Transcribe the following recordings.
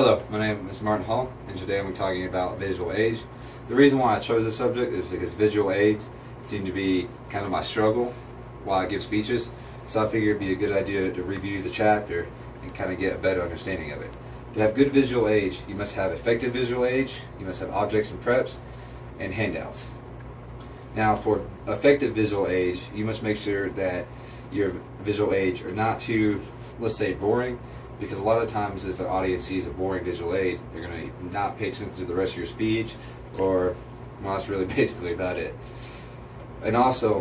Hello, my name is Martin Hall, and today I'm talking about visual aids. The reason why I chose this subject is because visual aids seem to be kind of my struggle while I give speeches, so I figured it'd be a good idea to review the chapter and kind of get a better understanding of it. To have good visual aids, you must have effective visual aids, you must have objects and preps, and handouts. Now, for effective visual aids, you must make sure that your visual aids are not too, let's say, boring, because a lot of times if an audience sees a boring visual aid, they're going to not pay attention to the rest of your speech, or, well, that's really basically about it. And also,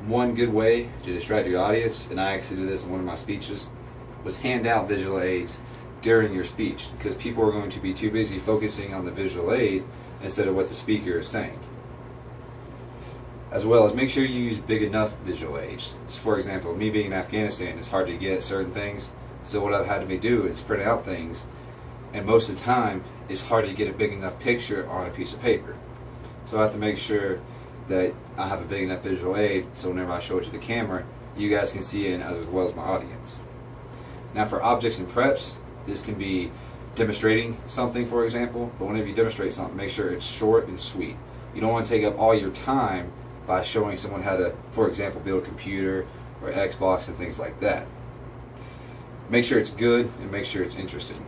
one good way to distract your audience, and I actually did this in one of my speeches, was hand out visual aids during your speech, because people are going to be too busy focusing on the visual aid instead of what the speaker is saying. As well as make sure you use big enough visual aids. For example, me being in Afghanistan, it's hard to get certain things, so what I've had to do is print out things, and most of the time it's hard to get a big enough picture on a piece of paper. So I have to make sure that I have a big enough visual aid so whenever I show it to the camera, you guys can see it as well as my audience. Now for objects and preps, this can be demonstrating something, for example, but whenever you demonstrate something, make sure it's short and sweet. You don't want to take up all your time by showing someone how to, for example, build a computer or Xbox and things like that. Make sure it's good and make sure it's interesting.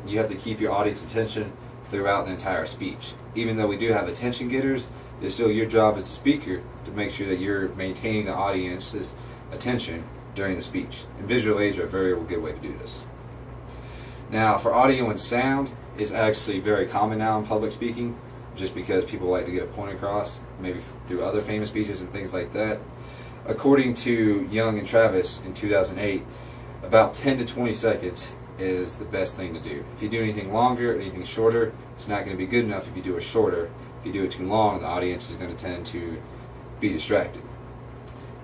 You have to keep your audience attention throughout the entire speech. Even though we do have attention getters, it's still your job as a speaker to make sure that you're maintaining the audience's attention during the speech. And visual aids are a very good way to do this. Now for audio and sound, it's actually very common now in public speaking, just because people like to get a point across, maybe through other famous speeches and things like that. According to Young and Travis in 2008, about 10 to 20 seconds is the best thing to do. If you do anything longer or anything shorter, it's not going to be good enough if you do it shorter. If you do it too long, the audience is going to tend to be distracted.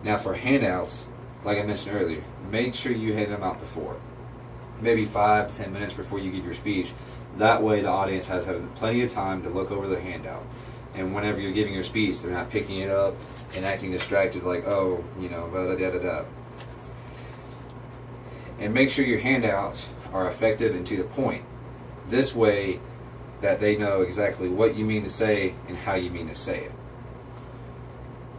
Now for handouts, like I mentioned earlier, make sure you hand them out before. Maybe 5 to 10 minutes before you give your speech. That way the audience has had plenty of time to look over the handout. And whenever you're giving your speech, they're not picking it up and acting distracted like, oh, you know, da da da da. And make sure your handouts are effective and to the point. This way that they know exactly what you mean to say and how you mean to say it.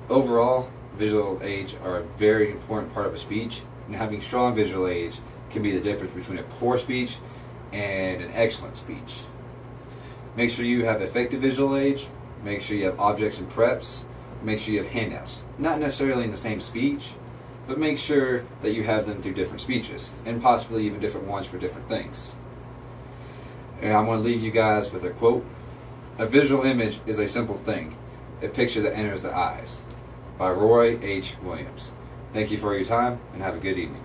Overall, visual aids are a very important part of a speech, and having strong visual aids can be the difference between a poor speech and an excellent speech. Make sure you have effective visual aids, make sure you have objects and preps, make sure you have handouts. Not necessarily in the same speech, but make sure that you have them through different speeches, and possibly even different ones for different things. And I'm going to leave you guys with a quote. "A visual image is a simple thing, a picture that enters the eyes," by Roy H. Williams. Thank you for your time, and have a good evening.